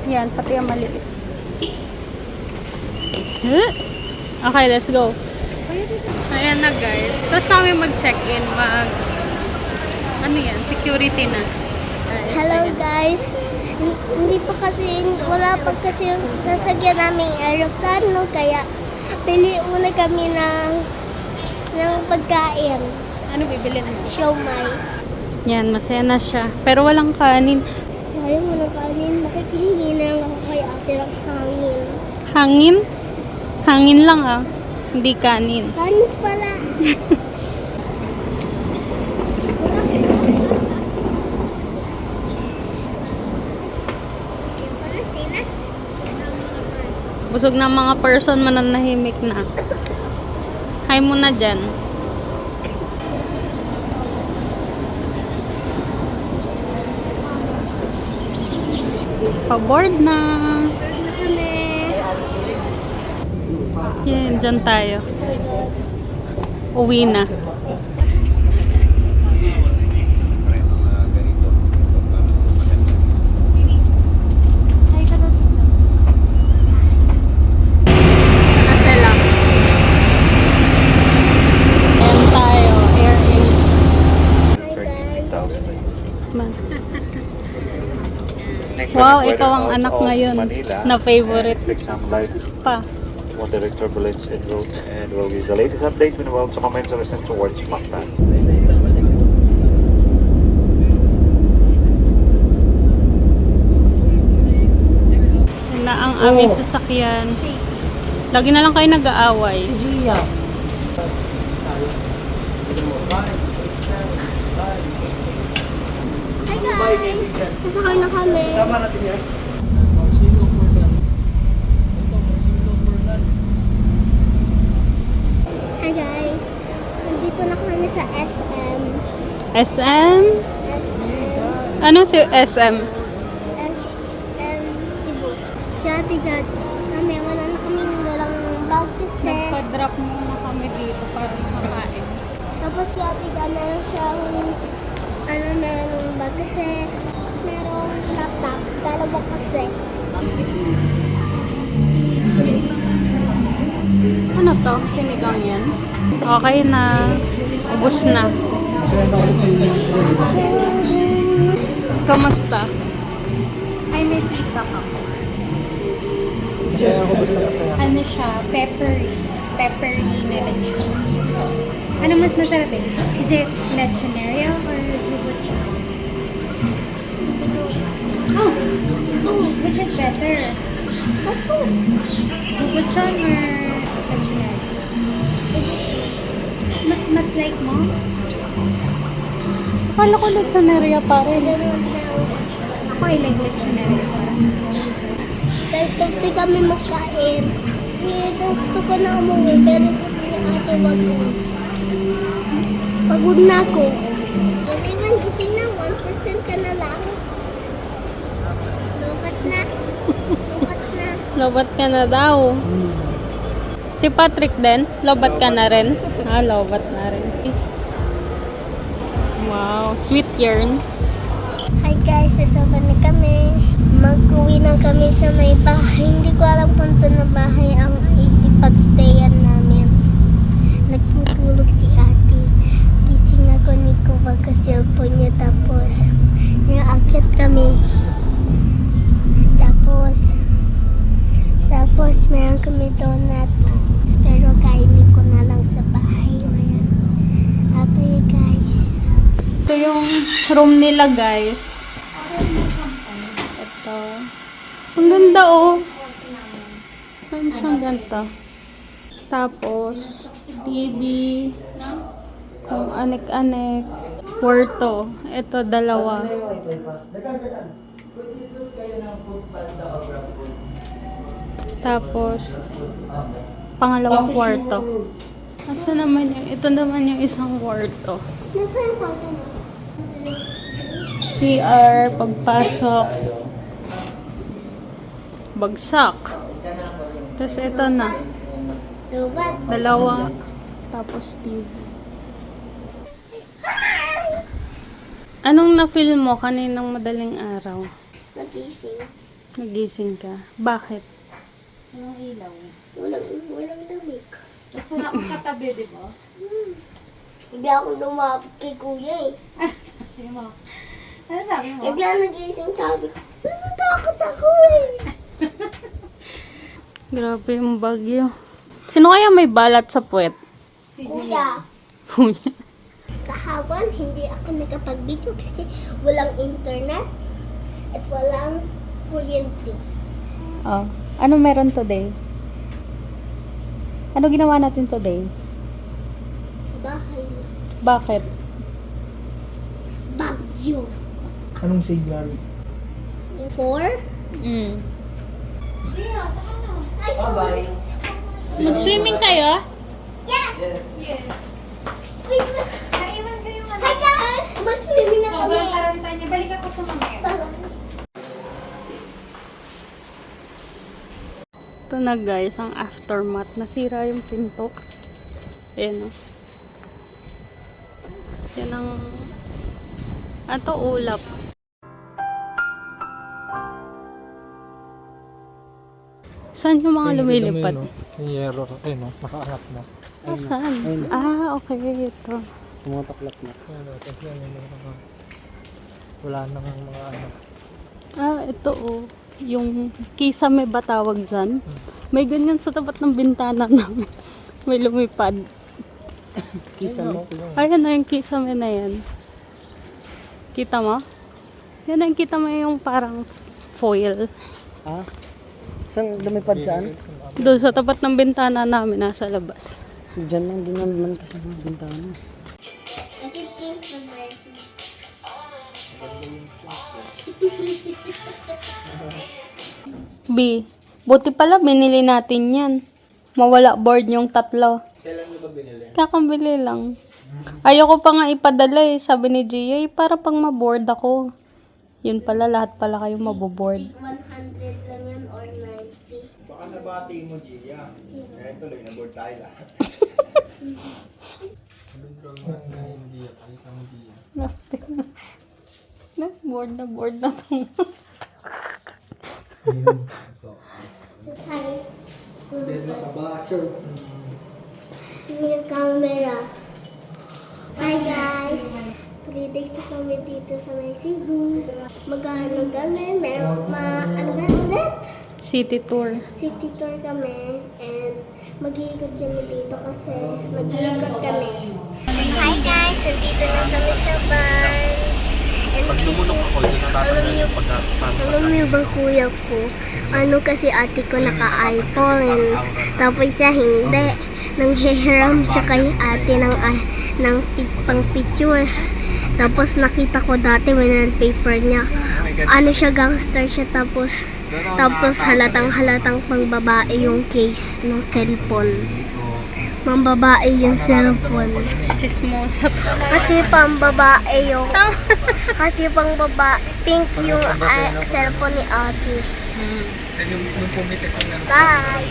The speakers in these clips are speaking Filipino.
Yan, pati ang maliit. Okay, let's go. Ayan na guys. Tapos namin mag-check-in. Ano yan? Security na. Hello guys. Hindi pa kasi, wala pa kasi yung sasagyan naming aeroplano. Kaya pili muna kami ng pagkain. Ano bibilin mo? Siomai. Yan, masaya na siya. Pero walang kanin. Sayang mo ng kanin. Makikihingi na lang ako kay ate ng hangin. Hangin? Hangin lang ah. Hindi kanin. Kanin pala. Busog na mga person, mananahimik na. Hi muna dyan. Pa-board na. Yan, dyan tayo. Uwi na. Wow, ikaw ang anak ngayon na favorite pa. Moderate turbulence en route and will give the latest update when about to commence our ascent towards Mactan. Yun na ang aming sasakyan. Lagi na lang kayo nag-aaway. Si Gia. Hi guys. Sasakay na kami. Tama natin yan. Marcelo Fernand. Ito, Marcelo Fernand. Hi guys. Nandito na kami sa SM. SM? SM. Ano si SM? SM Cebu. Si Ate Jad. Kami, wala na kaming dalang bag kasi. Nagpa-drop muna kami dito para makakain. Tapos si Ate Jad, meron siyang meron bag kasi. Merong laptop. Dalawa kasi. Ano to? Sinigang yan? Okay na. Ubus na. Kamusta? Ay, may feedback ako. Masaya ako, basta masaya. Ano siya? Peppery. Peppery na lechon. Ano mas masarap eh? Is it lechonaria or zubuchon? Oh! Oh! Which is better? Zubuchon or lechonaria? Mas like mo? Akala ko lechonaria pa rin. Ako ay like lechonaria pa rin. Guys, tapos kami magkain. Gusto ko na umuwi, pero sabi niya ate, wag ko. Pagod na ako. Dali man, gising na, 1% ka na lang. Lobat na. Lobat na. Lobat ka na daw. Si Patrick din, lobat ka na rin. Lobat na rin. Wow, sweet yarn. Hi guys, sasaban na kami. Mag-uwi na kami sa may bahay. Hindi ko alam kung saan na bahay ang ipag-stayan namin. Nagtutulog si ate. Gising ako ni Kuba kasi cellphone niya. Tapos, naakyat kami. Tapos meron kami donut. Pero kainin ko na lang sa bahay. Abay guys. Ito yung room nila guys. Ito. Ang ganda oh. Ang siyang ganda. Tapos, TV. Kung anek-anek. Kwarto. Ito, dalawa. Tapos, pangalawang kwarto. Asa naman yung, ito naman yung isang kwarto. Nasa yung kwarto mo? CR, pagpasok. Bagsak. Tapos ito na. Lubat. Dalawa. Tapos TV. Anong na-feel mo kaninang madaling araw? Nagising. Nagising ka. Bakit? Yung ilaw. Walang lamig. Tapos wala kang katabi, di ba? Hindi ako lumapit kay kuya eh. Ano sabi mo? Ano sabi mo? Bigla nagising sabi ko, natatakot ako eh. Grabe yung bagyo. Sino kaya may balat sa puwet? Kuya, Kuya. kahapon hindi ako nakapag-video kasi walang internet at walang kuryente. Oh. Ano meron today? Ano ginawa natin today? Sa bahay. Bakit? Bagyo. Anong signal? 4? Mm. Ay, Bye-bye. Mag-swimming kayo? Yes! Yes. Wait lang. Naiwan ko yung ano. Hi guys! Mag-swimming na kami. Sobrang taranta niya. Balik ako ito mamaya. Ito na guys, ang aftermath. Nasira yung pinto. Ayan o. Yan ang... Ato ulap. Saan yung mga lumilipad? Yung yero. Ayun, no? Nakaangat na. Ah, saan? Ah, okay. Ito. Tumataklak na. Ayun, kasi yan yung mga... Wala nang mga ano. Ah, ito oh. Yung kisame ba tawag dyan? May ganyan sa tapat ng bintana namin. May lumipad. Kisa mo. Ayan na yung kisame na yan. Kita mo? Yan ang kita mo yung parang foil. Ah? Saan lumipad saan? Doon sa tapat ng bintana namin, nasa labas. Diyan lang din naman kasi ng bintana. B, buti pala binili natin yan. Mawala board yung tatlo. Kailan nyo ba binili? Kakabili lang. Ayoko pa nga ipadala eh, sabi ni Gia, para pang maboard ako. Yun pala, lahat pala kayo maboboard. 100 lang yan or 90. Baka nabati mo, Gia. Kaya tuloy, naboard tayo lahat. Na board na to. So tayo. Dito sa baso. Yung camera. Hi guys! 3 days na kami dito sa may Cebu. Maghahanap kami. Ano ba ulit? City tour. City tour kami. And mag-iikot kami dito kasi mag-iikot kami. Hi guys! Nandito na kami sa bar. Pag sumunok ako, hindi natatanggal yung alam niyo ba kuya ko? Ano kasi ate ko naka-iPhone. Tapos siya hindi. Nanghihiram siya kay ate ng pang picture. Tapos nakita ko dati may paper niya. Ano siya, gangster siya. Tapos halatang pang babae yung case ng cellphone. Mang babae yung cellphone. Chismosa to. Kasi pang babae yung pink yung cellphone ni ate. Yung pumitik ko lang. Bye!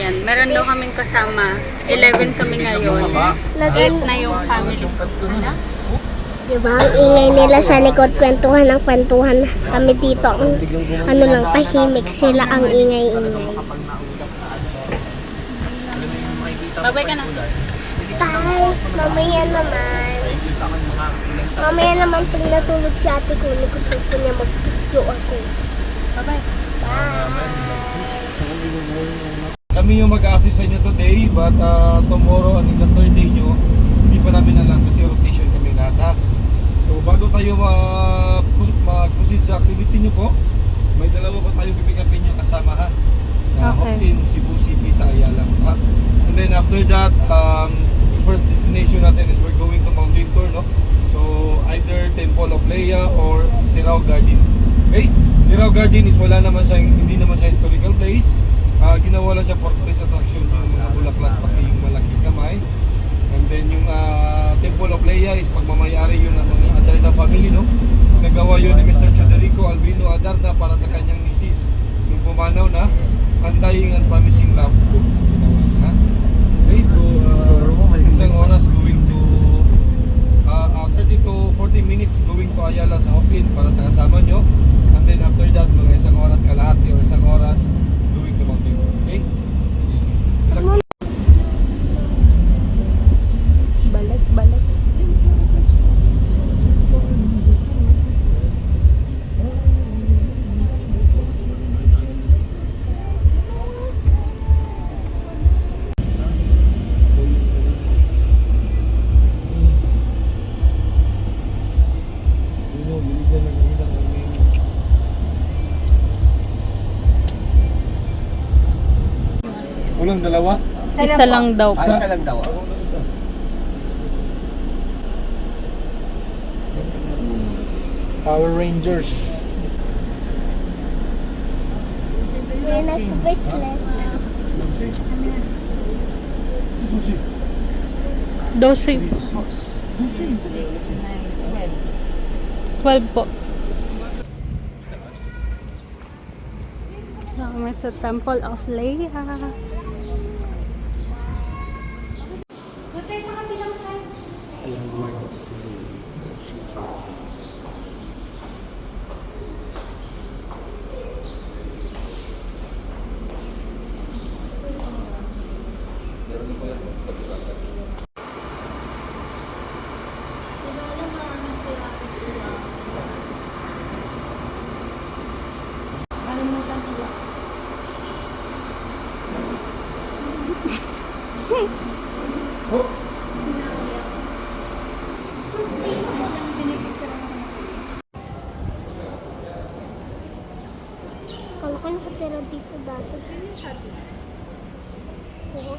Yan, meron daw kaming kasama. 11 kami ngayon. 8 na yung family. Diba? Ang ingay nila sa likod, kwentuhan ng kwentuhan. Kami dito, ano lang, tahimik sila ang ingay-ingay. Babay ka na. Bye! Mamaya naman pag natulog si ate ko, gusto ko niya mag-video ako. Babay. Bye! Kami yung mag-assist sa inyo today, but tomorrow, the third day nyo, hindi pa namin alam kasi rotation kami lahat ha. So bago tayo mag-proceed sa activity nyo po, may dalawa pa tayo pipikapin yung kasama ha. Okay. Hopin, Cebu City sa Ayala ha. And then after that, the first destination natin is we're going to Mount Victor, no? So either Temple of Leia or Sirao Garden. Okay? Sirao Garden is hindi naman siya historical place. Ginawa lang siya for tourist attraction, yung mga bulaklak pati yung malaking kamay. And then yung Temple of Leia is pagmamayari yun ng mga Adarna family, no? Nagawa yun ni Mr. Federico Albino Adarna para sa kanyang misis, yung pumanaw na Undying and Promising Love. Ha? Okay, so isang oras going to 30 to 40 minutes going to Ayala sa Hopin para sa kasama nyo. And then after after that, mga isang oras kalahati or isang oras doing the mountain tour. Okay? Sige. Balik, balik. Walang dalawa? Isa lang daw po. Power Rangers. May nag-bracelet. 12. 12 po. So, kami sa Temple of Leia. Doon tayo sa kabilang side. Kala ko nakatira dito dati. Oo.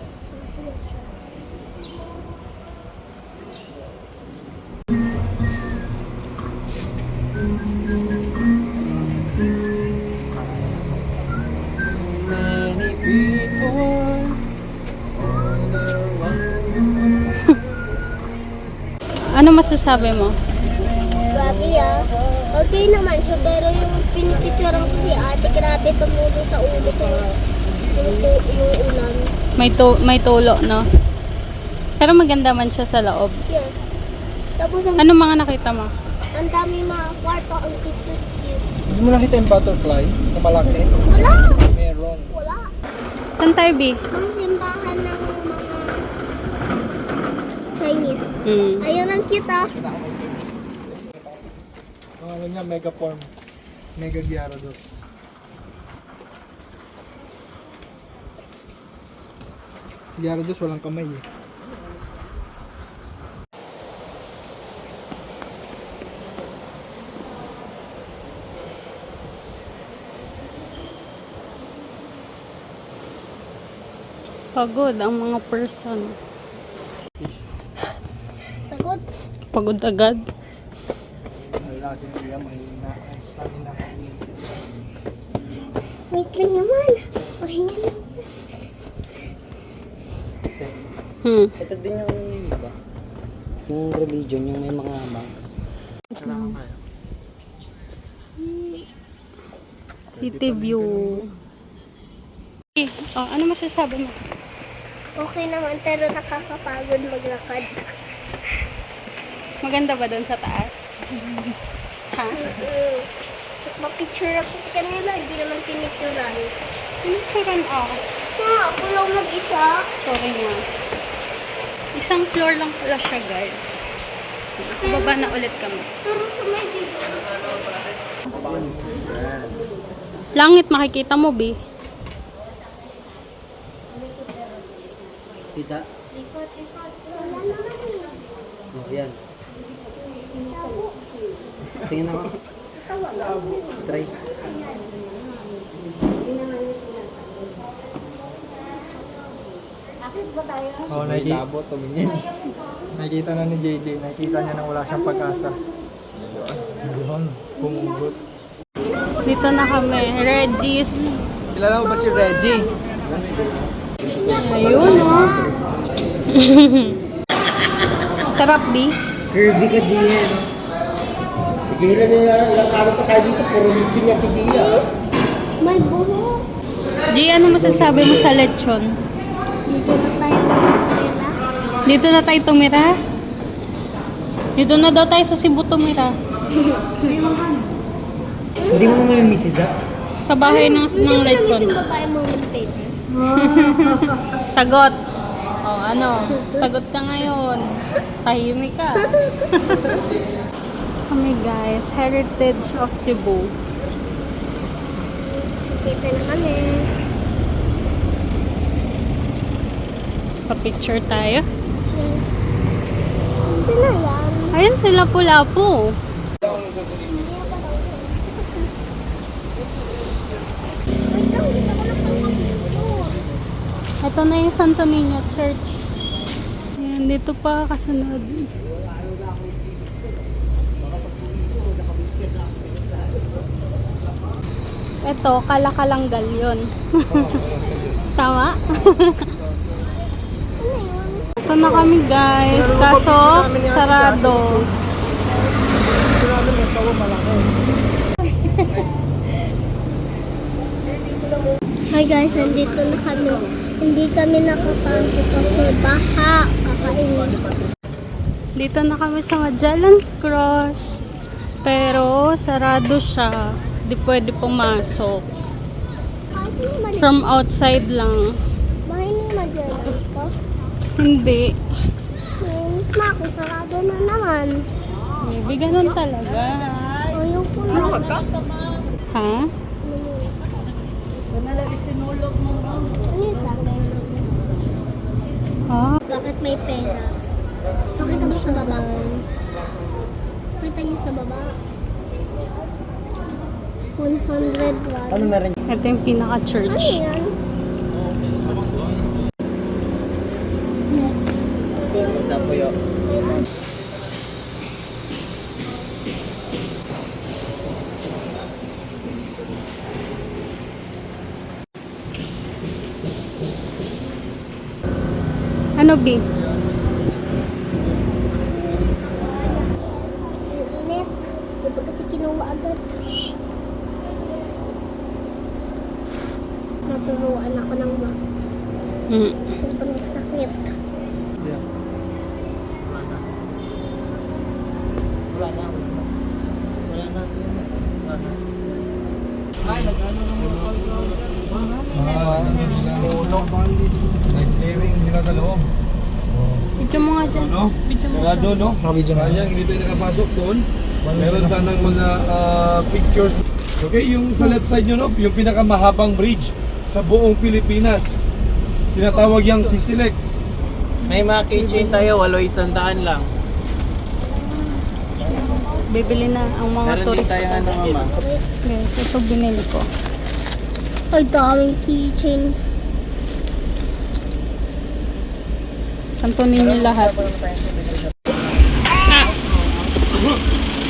Many people. Ano masasabi mo? Grabe ah. Okay naman siya, pero yung pinipicturean ko si ate, grabe tumulo sa ulo ko. Yung ulan. May tulo, no? Pero maganda man siya sa loob. Yes. Tapos ang, Ano mga nakita mo? ang dami mga kwarto, ang cute. Hindi mo nakita yung butterfly na malaki? Wala! Meron. Wala. Saan tayo, B? Ang simbahan ng mga Chinese. Ayun, ang cute ah. Ang ano niya, mega form. Mega Gyarados. Gyarados walang kamay eh. Pagod ang mga person. Pagod. Pagod agad. Wala si Kuya, may stamina. Wait lang naman. Pahinga lang. Ito din yung iba. Yung religion, yung may mga monks. City view. Oh, ano masasabi mo? Okay naman, pero nakakapagod maglakad. Maganda ba doon sa taas? Ha? Mapicture ako kanila, hindi naman pinicturean. Pinicturean ako. Ako lang mag-isa. Sorry nga. Isang floor lang pala siya, guys. Baba na ulit kami. Pero sa may dito. Langit makikita mo, B. Kita? Ikot. Wala naman eh. Oh, yan. Tingnan ako. Try. Oh, Labo, tumingin. nakikita na ni JJ. Nakikita niya na wala siyang pag-asa. Yun, pumugot. Dito na kami. Reggie's. Kilala mo ba si Reggie? Ayun, oh. Sarap, B. Kirby ka, Gian. Tigilan nyo na, ilang araw pa tayo dito, puro litsin niya si Gia. May buho. G, ano masasabi mo sa lechon? Dito na tayo mag-tira. Dito na tayo tumira? Dito na daw tayo sa Cebu tumira. Hindi mo naman yung misis, ha? Sa bahay ng Hindi mo na-miss lechon. yung babae mo maintain. Sagot. Oh, ano? Sagot ka ngayon. Tahimik ka. Kami guys, Heritage of Cebu. Dito na kami. Pa-picture tayo. Yes. Sino yan? Ayun sila Lapu-Lapu. Wait lang, dito ko nakapag-picture. Ito na yung Santo Niño Church. Ayan, dito pa kasunod. Ito, Kalakalanggal yun. Tama? Ano yun? Ito na kami guys, kaso sarado. Hi guys, nandito na kami. Hindi kami nakapasok kasi baha. Kakainin. Dito na kami sa Magellan's Cross. Pero sarado siya. Di pwede pumasok. From outside lang. Bahay ni Magellan ko. Hindi. Naku, sarado na naman. Maybe ganun talaga. Ayoko na. Ha? Ano yung sabi? Ha? Bakit may pera? Pakita mo sa baba. Pakita niyo sa baba. 101. Ano meron? Ito yung pinaka-church. Ano yan? Sa puyo. Ano, B? Ang init. Di ba kasi kinuha agad? Naturuan ako ng wax. Hmm. Ito nagsakit. Wala na. Wala na. Wala na. Ay, nag-ano naman Nag-clearing sila sa loob. Video mo nga dyan. No? Video mo. Sarado, no? Nakabidyo na. Sayang, hindi tayo nakapasok doon. Meron sanang mga pictures. Okay, yung sa left side nyo, no? Yung pinakamahabang bridge sa buong Pilipinas. Tinatawag yung Sisilex. May mga keychain tayo, 800 lang. Bibili na ang mga Meron din turista. tayo ano, mama. Yes, ito binili ko. Ay, daming keychain. Santo Niño lahat.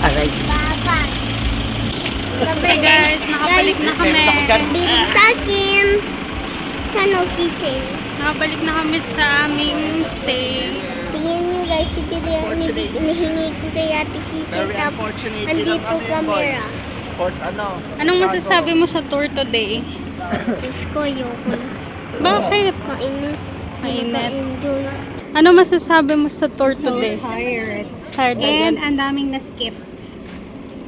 Aray. Papa. Okay guys, nakabalik na kami. Bilig sa akin. Sana keychain. Nakabalik na kami sa aming stay. Tingin nyo guys, si hinihingi ko kay Ate Keychain. Very Tapos, unfortunate. andito Kami, camera. Port ano? Anong masasabi mo sa tour today? Diyos ko, yoko. Bakit? Kainis. Mainit. Enjoy. Ano masasabi mo sa tour today? Tired. Tired And agad? ang daming na-skip.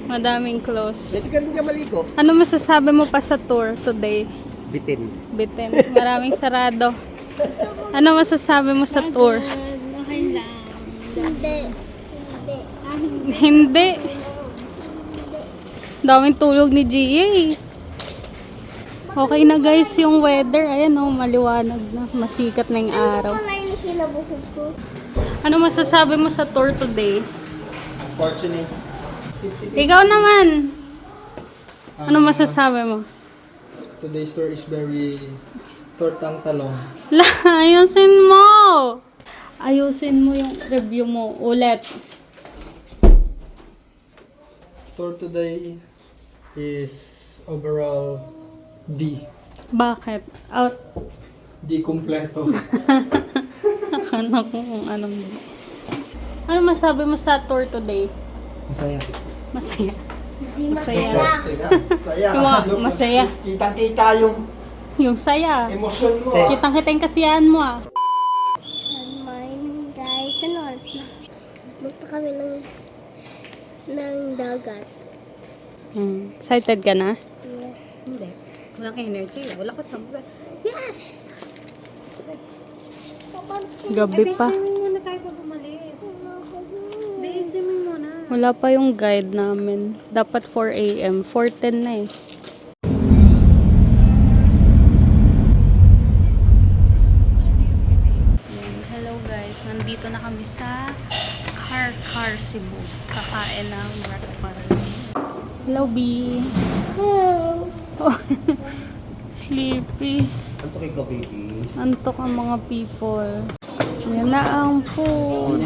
Madaming close. Pwede ka rin ka maliko. Ano masasabi mo pa sa tour today? Bitin. Bitin. Maraming sarado. Ano masasabi mo sa tour? Okay lang. Hindi. Hindi. Hindi. Daming tulog ni Gia. Okay na guys yung weather. Ayan oh, maliwanag na. Masikat na yung araw. Wala yung hinabuhog ko. Ano masasabi mo sa tour today? Fortunate. Ikaw naman. Ano masasabi mo? Today's tour is very tortang talong. La, ayusin mo! Ayusin mo yung review mo ulit. Tour today is overall D. Bakit? Out. D kompleto. Akala ko kung anong... Ano masabi mo sa tour today? Masaya. Masaya. Hindi Masaya. masaya. Masaya. Yung masaya. Kitang-kita yung Yung saya. emosyon mo. Kitang-kita yung kasiyahan mo ah. Good morning guys. Ano oras na? Punta kami ng dagat. Excited ka na? Yes. Hindi. Walang energy. Wala ka somewhere. Yes! Gabi pa. Swimming muna tayo pag umalis. Babe, swimming muna. Wala pa yung guide namin. Dapat 4 a.m. 4:10 na eh. Ayan, hello guys. Nandito na kami sa Car Cebu. Kakain ng breakfast. Hello, B. Hello. Sleepy. Anto kay ka, baby? Antok ang mga people. Yan na ang food.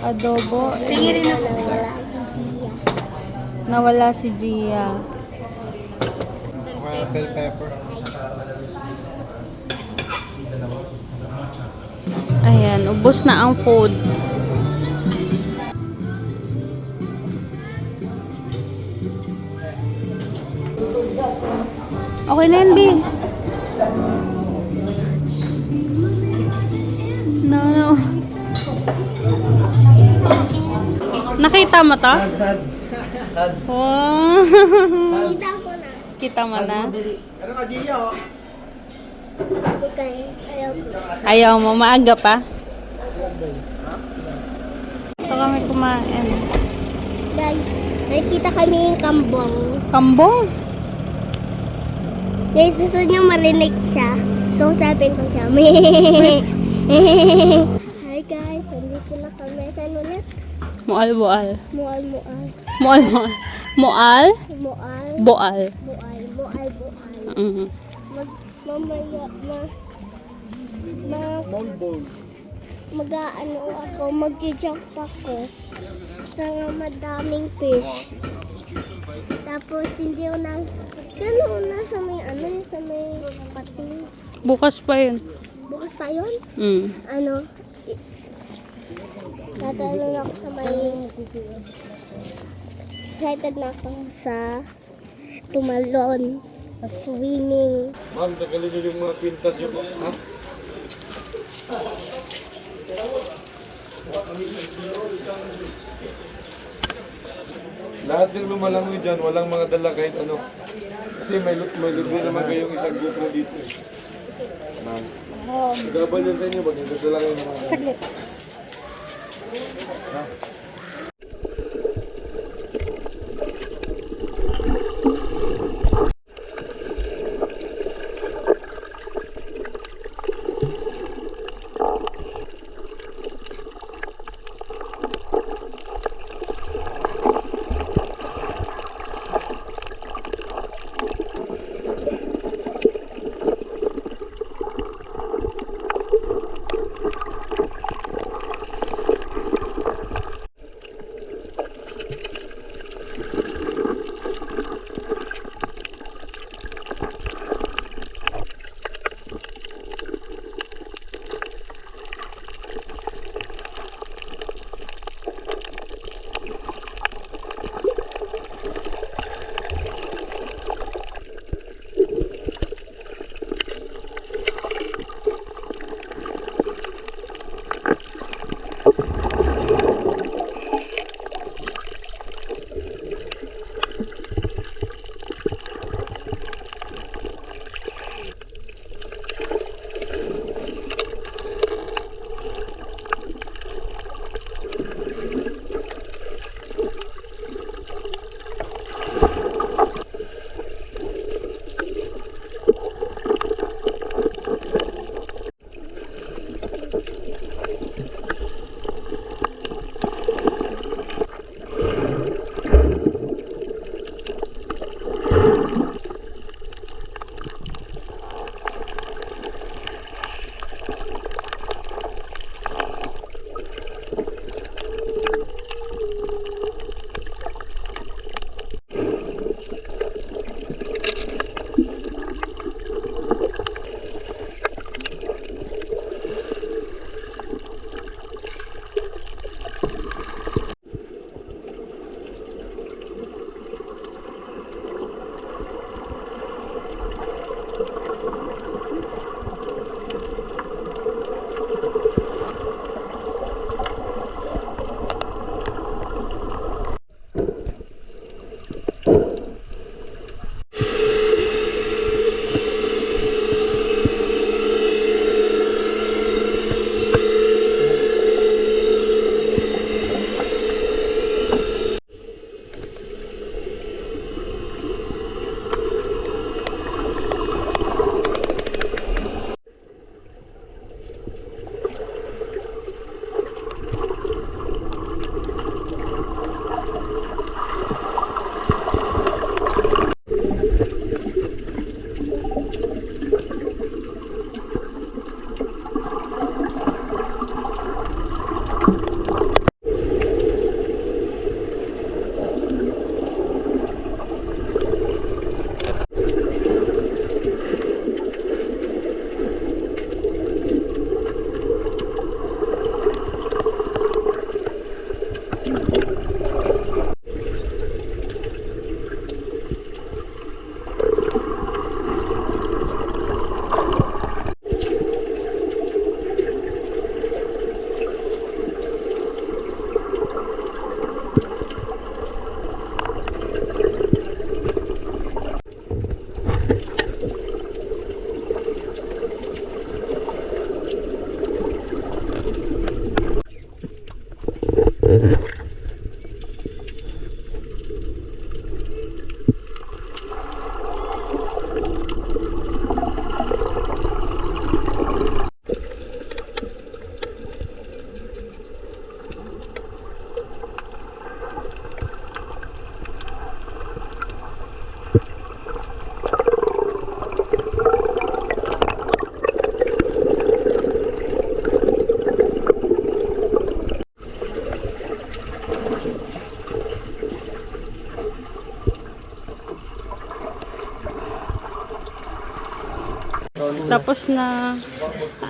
Adobo. Tingin na wala si Gia. Nawala si Gia. Mga bell pepper. Ayan, ubos na ang food. Okay na yun, B. No. Nakita mo to? Oh. Kita ko na. Kita mo na? Ano ka, Gia? Oh? Okay. Ayaw ko. Ayaw mo, maaga pa? Ito kami kumain. Guys, nakikita kami yung kambong. Kambong? Guys, gusto niyo marinig siya. Kausapin ko siya. Hi guys, andito na kami. Saan ulit? Mual. Mual. Mual. Mual? Mual. Boal. Mual. Mm. Mamaya, mag-ano ako, mag-jump ako sa madaming fish. Tapos hindi ko na, sa may sa may pating. Bukas pa yun. Bukas pa yun? Mm. Tatalon ako sa may, excited na ako sa tumalon at swimming. Ma'am, tagalin nyo yung mga pintas nyo po. Ha? Lahat ng lumalangoy dyan, walang mga dala kahit ano. Kasi may libre naman kayong isang GoPro dito. Ma'am. Gabal yan sa inyo, pag nagdala kayo ng mga... Saglit. Tapos na,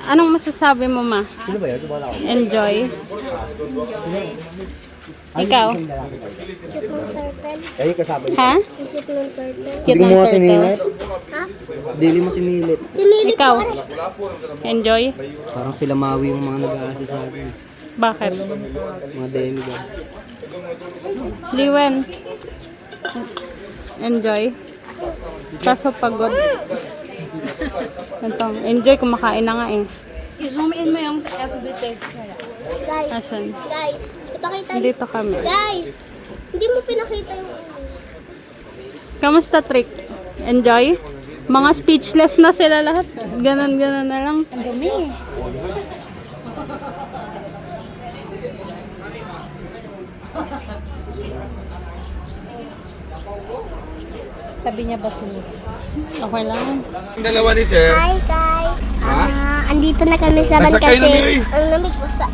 anong masasabi mo, ma? Enjoy? Ikaw? Cute ng turtle. Ha? Cute ng turtle. Cute ng turtle. Ha? Dili mo sinilip. Sinilip Ikaw? ko rin. Enjoy? Parang sila mawi yung mga nag-aasi sa atin. Bakit? Mga demigod. Liwen? Enjoy? Kaso pagod. Ito, enjoy, kumakain na nga eh. I-zoom in mo yung FB picture. Guys, Asan? guys, ipakita niyo. Dito kami. Guys, hindi mo pinakita yung Kamusta, Trick? Enjoy? Mga speechless na sila lahat. Ganon na lang. Ang dumi. Sabi niya ba sunod? Okay lang. Ang dalawa ni Sir. Hi guys! Andito na kami sa van Nasakay na niyo kasi eh. ang lamig sa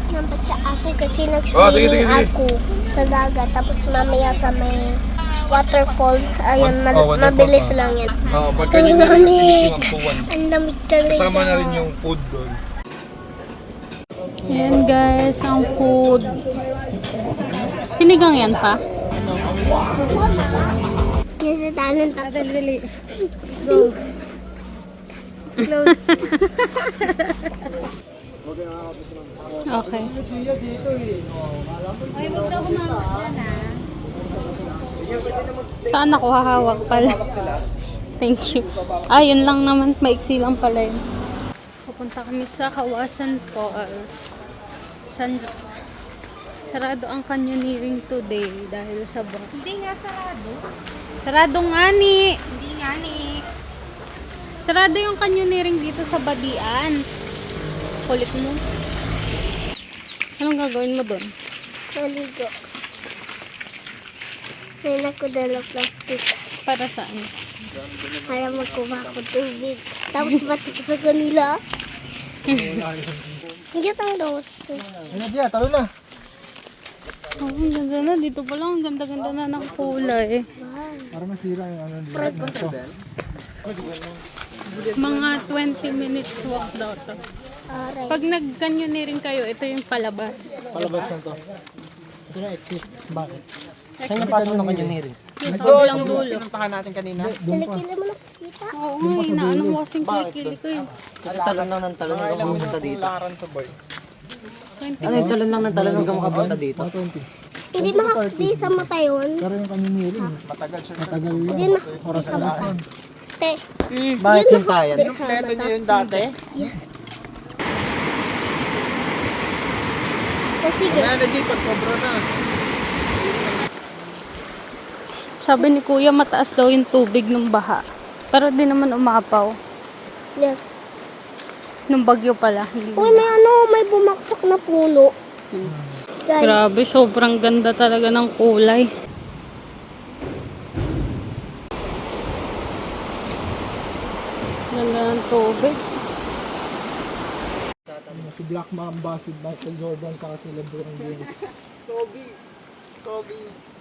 ako kasi Oh, sige, nag-swimming sige, sige. ako sa dagat tapos mamaya sa may waterfalls. Ayun, waterfall mabilis pa. lang yan. Oo, pagka Ang nyo lamig! up to 1. Ang lamig talaga. Kasama na rin yung food doon. Ayan guys, ang food. Sinigang yan pa? Yung sa tanan Dali. Go. Close. Okay. Ay, wag daw kumakain na. Saan ako hahawak pala? Thank you. Yun lang naman. Maiksi lang pala yun. Pupunta kami sa Kawasan Falls. Sarado ang canyoneering today dahil sa Hindi nga sarado. Sarado nga ni. Hindi nga ni. Sarado yung canyoneering dito sa Badian. Kulit mo. Anong gagawin mo doon? maligo. May nakudala plastic. Para saan? Para magkuha ko tubig. Tapos bato ko sa kanila. Ang cute ang rose. Ano siya? Talo na. Oh, ang ganda na. Dito pa lang. Ang ganda-ganda na ng kulay. Para masira yung ano dito. Mga 20 minutes walk daw to. Aray. Pag nag-canyoneering kayo, ito yung palabas. Palabas na to. Ito na exit. Bakit? Saan napasok ng canyoneering? Yung sa bilang dulo. Pinuntahan natin kanina. Kilikili mo nakikita? Oo nga, inaano mo kasing kilikili ko eh. Kasi talon lang ng talon hanggang makapunta dito. 20 Ano yung talon lang ng talon hanggang makapunta dito? Hindi makakdi sa mata yun. Pero yung canyoneering, matagal siya. Matagal Hindi yun. makakdi sa mata. Te. Bakit yung tayan? Yung pleto niyo yung dati? Yes. So, sige. Energy pag sobra na. Sabi ni Kuya, mataas daw yung tubig ng baha. Pero di naman umapaw. Yes. Nung bagyo pala. Uy, may bumaksak na puno. Guys, Grabe, sobrang ganda talaga ng kulay. Ganda ng tubig. Si Black Mamba, si Michael Jordan, saka si LeBron James. Kobe,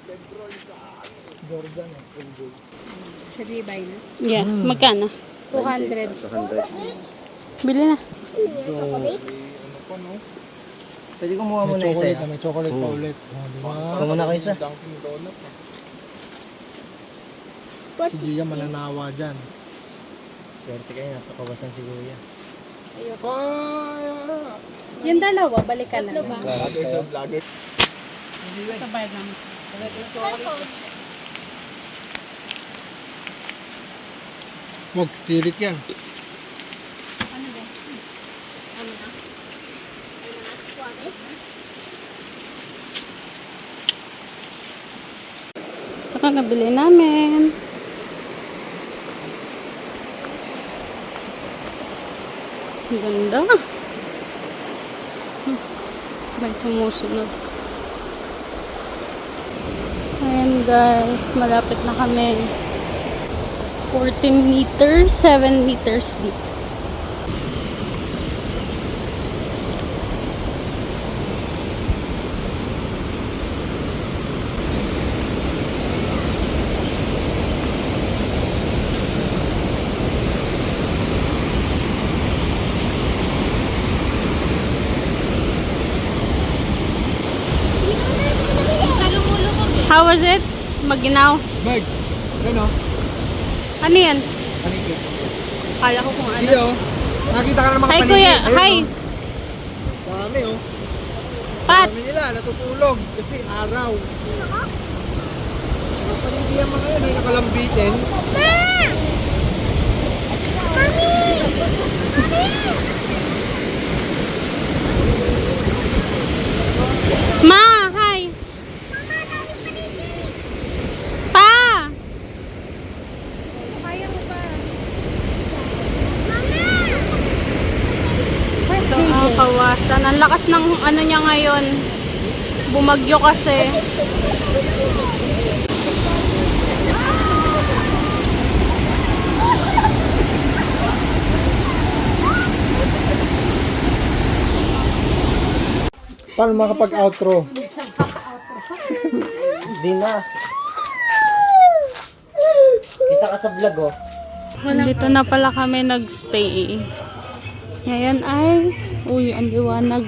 LeBron, Jordan, LJ. Should we buy na? Yeah, magkano? 200. Bili na. Pwede kumuha mo na isa. May chocolate pa ulit. Kumuha muna kayo isa. what? Si Gia mananawa dyan. Swerte kayo, nasa kawasan si Kuya. Yung dalawa, balikan na. Sabay lang. Huwag, tirik yan. Ito nabili namin. Ang ganda. May sumusunod. Ayan guys, malapit na kami. 14 meters, 7 meters deep. How was it? Maginaw. Meg, ano? Ano yan? Panikit. Kala ko kung ano. Iyo, nakita ka na mga Hi panikit. kuya, Ayun, hi. oh. Dami oh. Pat. Dami nila, natutulog kasi araw. Mga panikit yung mga yun, ay nakalambitin. Ma, hi. Pa. Ito ang kawasan. Ang lakas ng ano niya ngayon. Bumagyo kasi. Paano makapag-outro? Hindi na. Kita ka sa vlog oh. Dito na pala kami nagstay. Ngayon ay, uy, ang liwanag.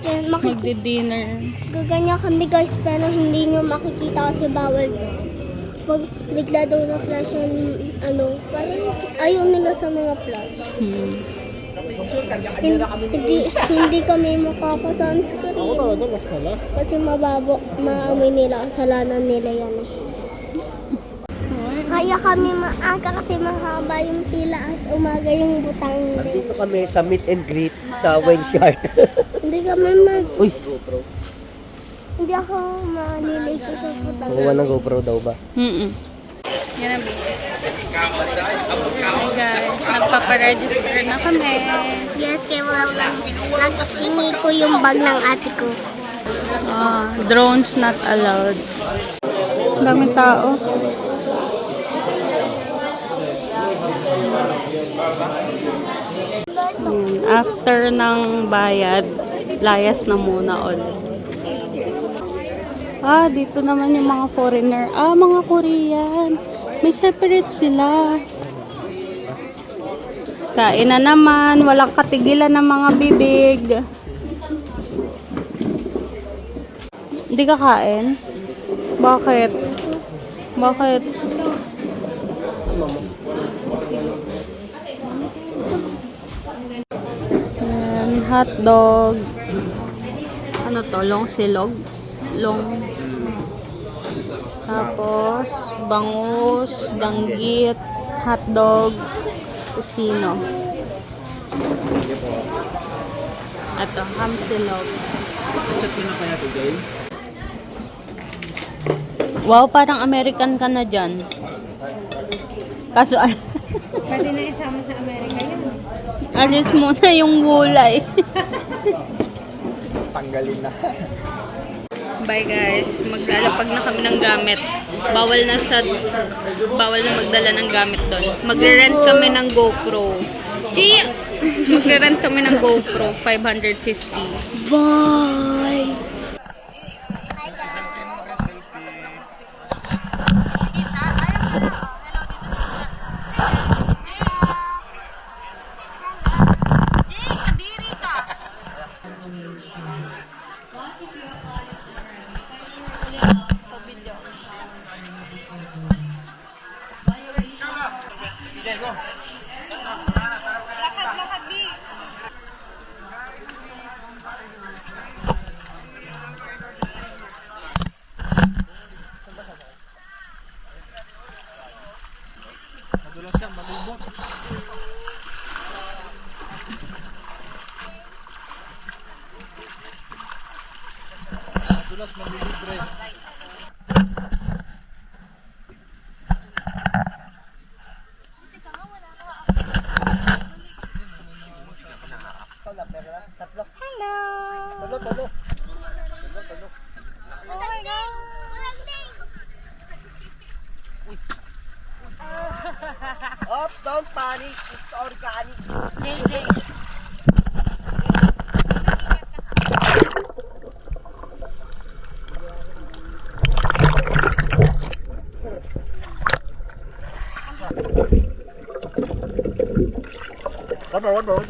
Diyan, Magdi-dinner. Gaganya kami guys, pero hindi nyo makikita kasi bawal na. Pag bigla daw na flash yung ano, parang ayaw nila sa mga flash. Hindi kami makaka-sunscreen. Ako talaga, last na last. Kasi mababo, maamoy nila, kasalanan nila yan eh. Kaya kami maaga kasi mahaba yung pila at umaga yung butang nila. Dito kami sa meet and greet sa Wayne Shard. Hindi kami Uy, hindi ako malilito sa butang. kuha ng GoPro daw ba? Yan ang video. Hi guys, nagpaparegister na kami. Yes, kaya wala naghingi ko yung bag ng ate ko. Drones not allowed. Daming tao. After ng bayad, layas na muna ulit. Dito naman yung mga foreigner. Mga Korean. May separate sila. Kain na naman. Walang katigilan ng mga bibig. Hindi ka kain? Bakit? Bakit? Ayan, hotdog. Ano to? Long silog? Long. Tapos, bangus, danggit, hotdog, kusino. Ito, ham silog. Wow, parang American ka na dyan. Kaso, Pwede na isama sa Amerika yun. alis muna yung gulay. Tanggalin na. Bye guys, maglalapag na kami ng gamit. Bawal na magdala ng gamit doon. Magre-rent kami ng GoPro. Magre-rent kami ng GoPro, 550. Bye! Madulas yan, malubot. Madulas, malilibre. organic. It's organic. JJ. One more.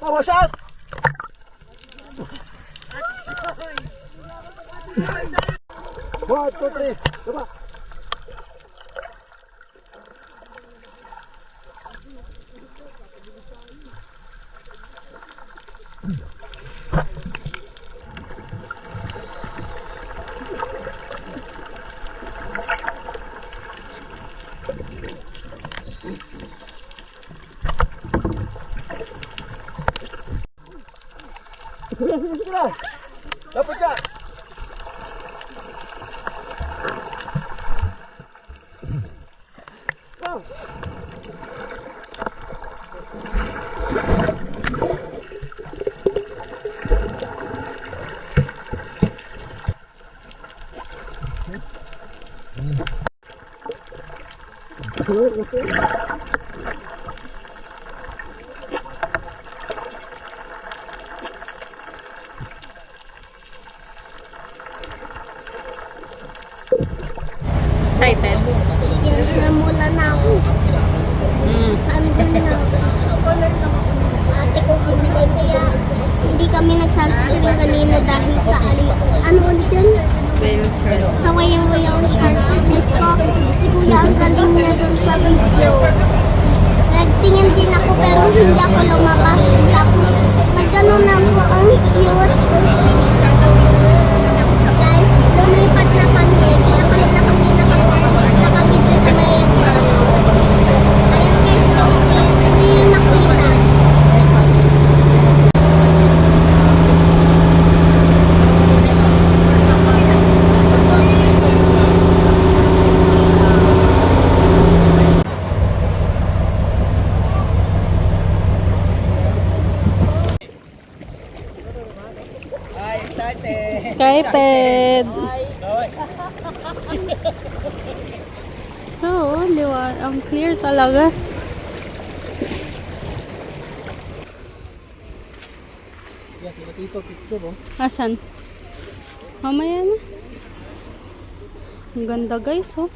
Watch out! One, two, three. Come on. Dapat ka! Excited? Yes, namula na ako. Saan ba na? Ate ko hindi kaya hindi kami nag-sunscreen kanina dahil sa ano ulit yun? Sa wayang-wayang sharks. Diyos ko, si Kuya ang galing niya dun sa video. Nagtingin din ako pero hindi ako lumabas. Tapos nagganon ako ang cute. Guys, lumipat na kami. Hindi na kami nakabidyo sa may ayan guys, so, hindi yung nakita. Excited! So, liwan. Ang clear talaga. Yes, ito picture oh. Asan? Mamaya na. Ang ganda guys, oh.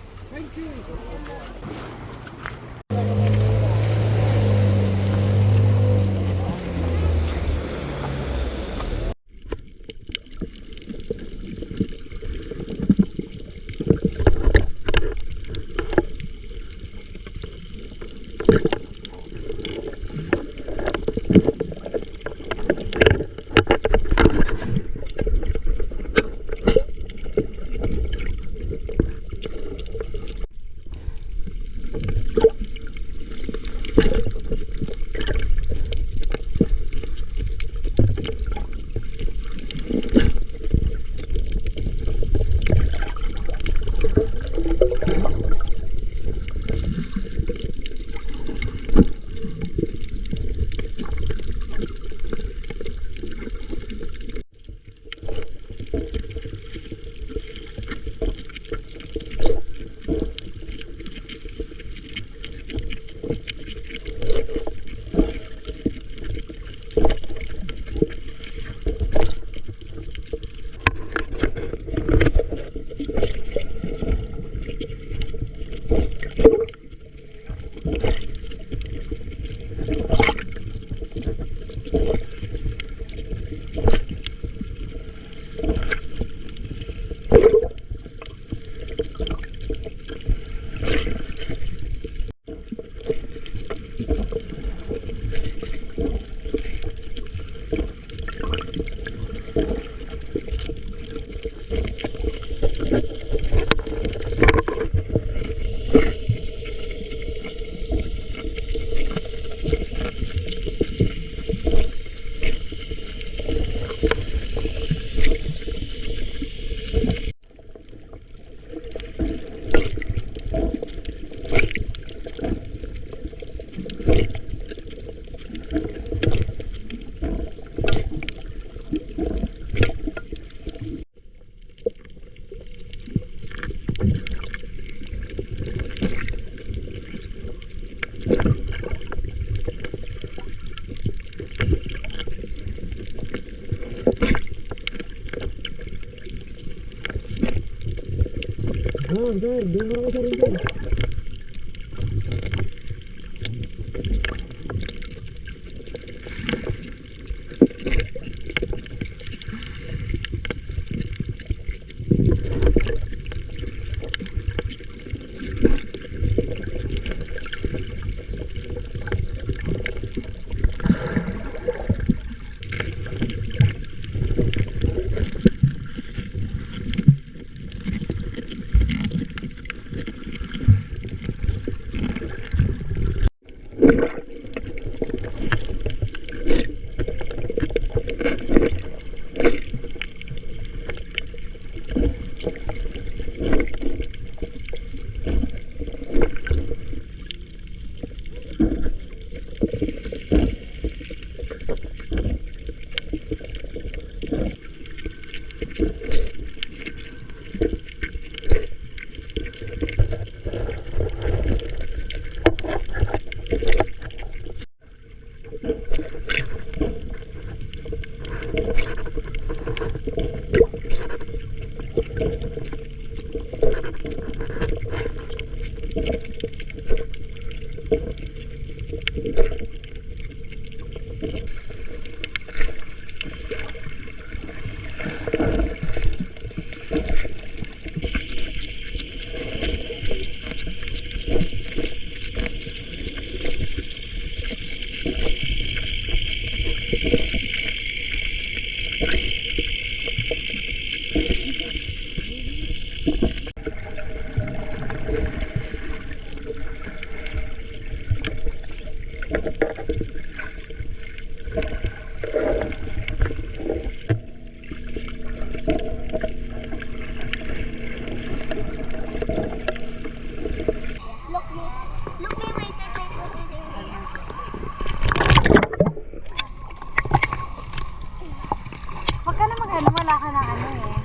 Wag ka na mag-ano, wala ka ng ano eh.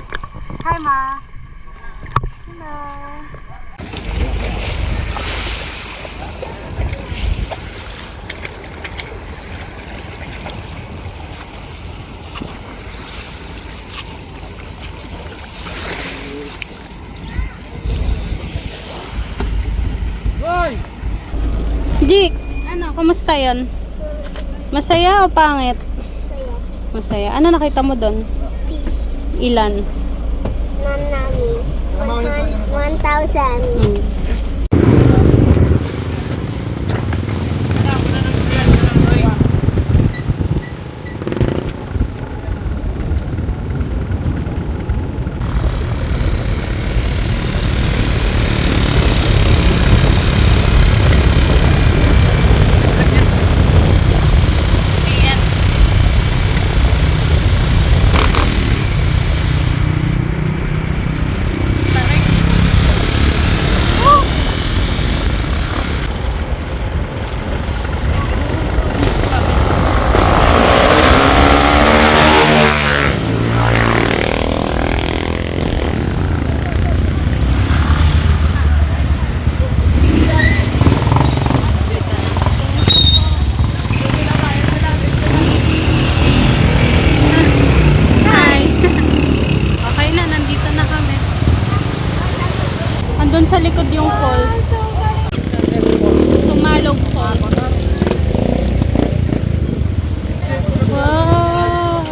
Hi, Ma. Hello. Jik, ano, kamusta yun? Masaya o pangit? Saya. Masaya. Ano nakita mo doon? Fish. Ilan? Nan namin. 1,000. Hmm. Nandun sa likod yung falls. Tumalog po. Wow!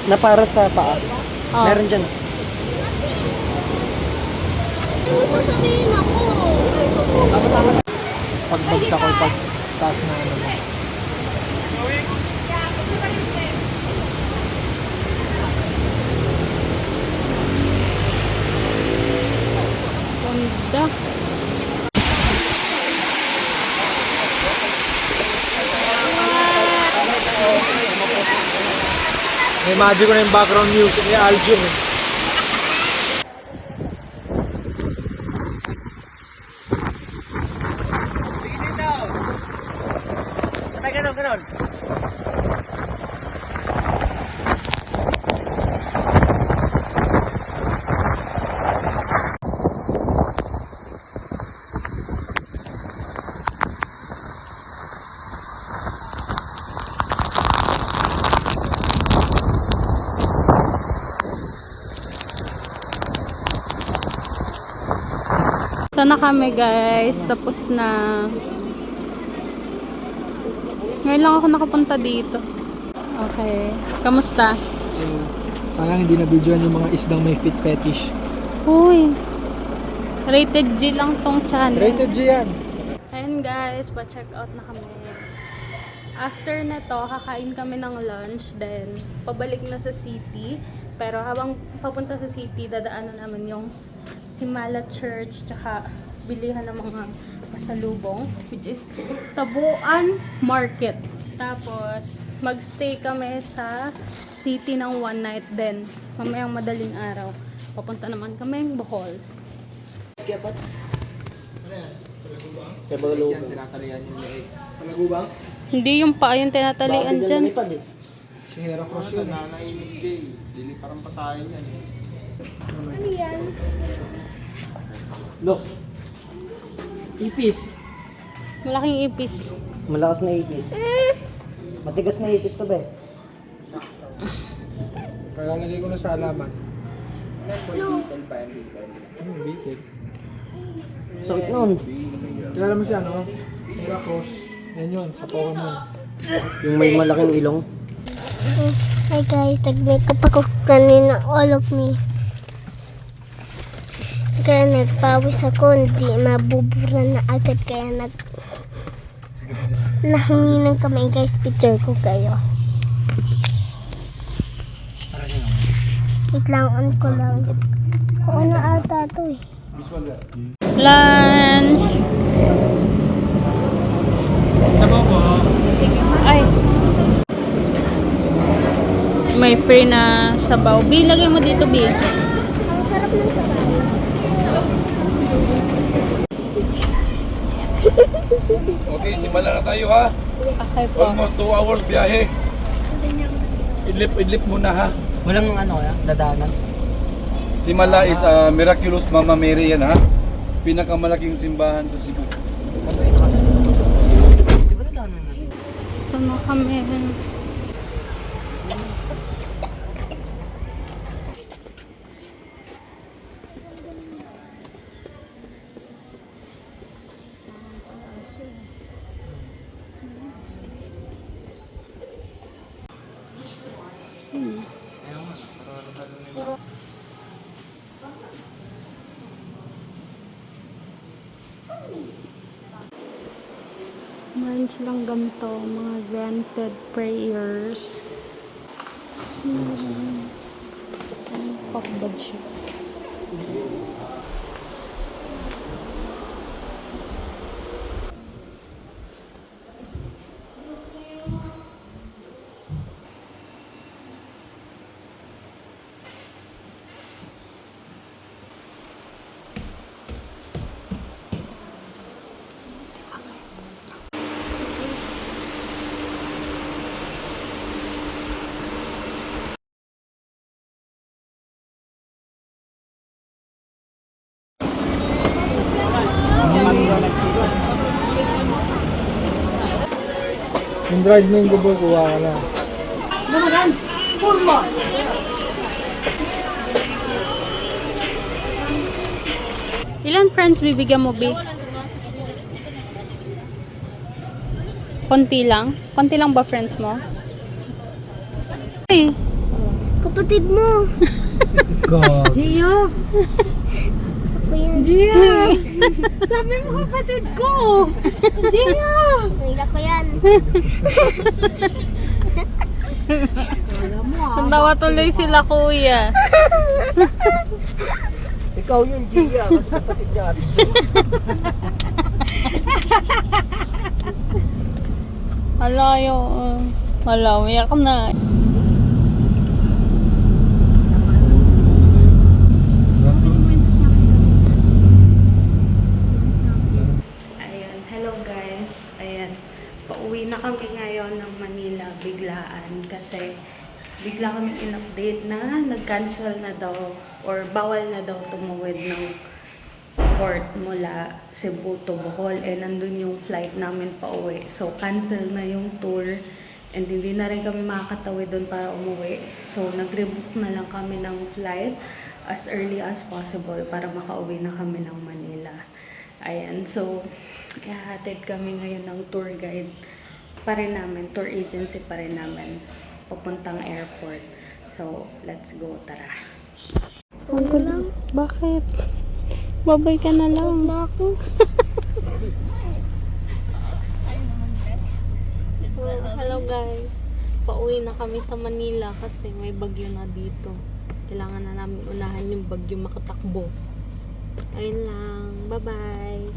Na para sa paa. Oh. Meron dyan. Ano mo sabihin ako? Pagbagsak or pagtaas na ano mo. Ganda. Na-imagine ko na yung background music ni Aljun eh. Ito na kami guys. Tapos na. Ngayon lang ako nakapunta dito. Okay. Kamusta? Sayang hindi na-videoan yung mga isdang may fit fetish. Uy. Rated G lang tong channel. Rated G yan. Ayun guys, pa-check out na kami. After na to, kakain kami ng lunch. Then, pabalik na sa city. Pero habang papunta sa city, dadaanan namin yung Himala Church. Tsaka bilihan ng mga pasalubong. Which is Tabuan Market. Tapos, magstay kami sa city ng one night. Then, mamayang madaling araw, papunta naman kami ng Bohol. Sa Balugan. Tinatalian yung leeg. Sa Lagubang? Hindi yung paa yung tinatalian dyan. Si Hera Cross yun. Nanainig Jay. Dili parang patayin yan eh. Ano yan? Look. Ipis. Malaking ipis. Malakas na ipis. Matigas na ipis to ba eh. Kalalagay ko na sa alaman. Bitin. Sakit nun. Kilala mo siya no? Hera Cross. Yan yun, sa Pokemon. Yung may malaking ilong. Hi guys, nag-makeup ako kanina, all of me. Kaya nagpawis ako, hindi mabubura na agad. Kaya nahanginan kami guys, picture ko kayo. Wait lang, on ko lang. Kung ano ata to eh. Lunch! Ay! May free na sabaw. B, lagay mo dito, B. Ang sarap ng sabaw. Okay, simula na tayo ha. Okay po. Almost 2 hours biyahe. Idlip muna ha. Walang ano kaya, dadaanan. Simala is Miraculous Mama Mary yan ha. Pinakamalaking simbahan sa Cebu. Di ba dadaanan natin? Ito na kami. Meron silang ganito, mga granted prayers. Pakbad siya. Yung dried mango boy, kuha ka na. Ilan friends bibigyan mo, B? Konti lang? Konti lang ba friends mo? Hey! Kapatid mo. Gio! Ako yan. Gio! Sabi mo kapatid ko! Gio! Nila ko yan. Nandawa tuloy sila kuya. Ikaw yun, Gia. Kasi kapatid niya. Hala, yun. Hala, umiyak na. Ayan, hello guys. Ayan, pauwi na kami ngayon ng Manila biglaan kasi bigla kami in-update na nag-cancel na daw or bawal na daw tumuwid ng port mula Cebu to Bohol nandun yung flight namin pauwi. So, cancel na yung tour and hindi na rin kami makakatawid doon para umuwi. So, nag-rebook na lang kami ng flight as early as possible para makauwi na kami ng Manila. Ayan, so, ihahatid kami ngayon ng tour guide pa rin namin, tour agency pa rin namin, papuntang airport. So, let's go, tara. Ano lang? Bakit? Babay ka na lang. Na ako. Hello guys. Pauwi na kami sa Manila kasi may bagyo na dito. Kailangan na namin unahan yung bagyo makatakbo. Ayun lang. Bye-bye.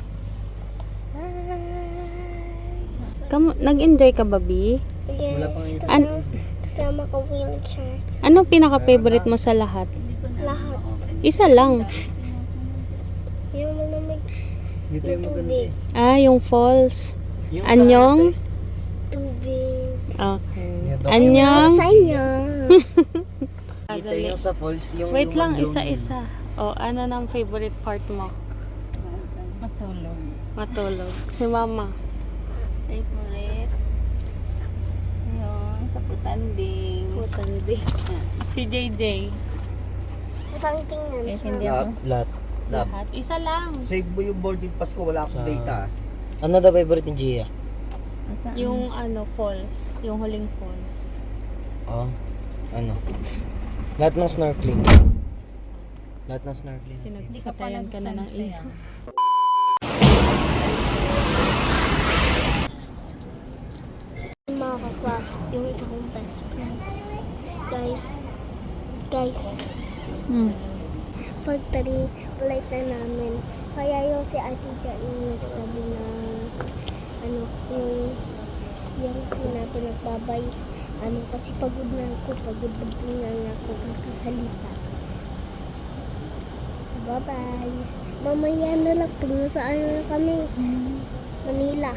Nag-enjoy ka ba, B? Yes. Kasama ko wheelchair. Ano pinaka-favorite mo sa lahat? Lahat. Isa lang. Yung malamig Dito na yung maganda. tubig. Ah, yung falls. Yung Anyong? Tubig. Okay. Yan, Anyong? Sa inyo. Dito yung sa falls. Yung Wait lang, lumang isa-isa. O, ano nang favorite part mo? Matulog. Matulog. Si Mama. Favorite. Yung sa putanding. Putandi. Si JJ. Matang tingnan sa Lahat. Lahat. Isa lang. Save mo yung boarding pass ko, wala akong data. Ano daw favorite ni Gia? Yung ano, falls. Yung huling falls. Oh, ano? Lahat ng snorkeling. Lahat ng snorkeling. Pinagpatayan ka na ng iha. mga kaklas, yung isa kong best friend. Guys, pagtari, ulit na namin. Kaya yung si Ate Ja yung nagsabi na, yung sinabi nagbabay, kasi pagod na ako kakasalita. Bye-bye. Mamaya na lang, kung nasaan na kami. Manila.